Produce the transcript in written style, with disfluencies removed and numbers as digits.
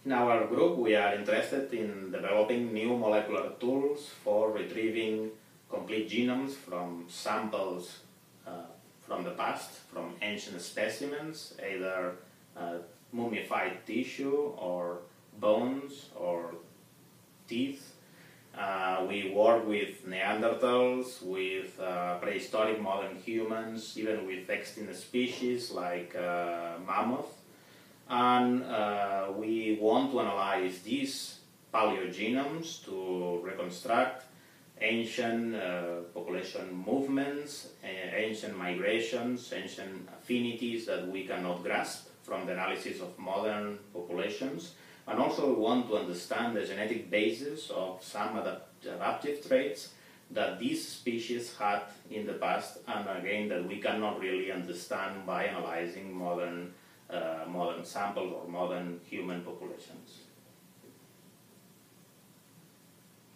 In our group, we are interested in developing new molecular tools for retrieving complete genomes from samples from the past, from ancient specimens, either mummified tissue or bones or teeth. We work with Neanderthals, with prehistoric modern humans, even with extinct species like mammoth. And we want to analyze these paleogenomes to reconstruct ancient population movements, ancient migrations, ancient affinities that we cannot grasp from the analysis of modern populations. And also we want to understand the genetic basis of some adaptive traits that these species had in the past, and again that we cannot really understand by analyzing modern samples or modern human populations.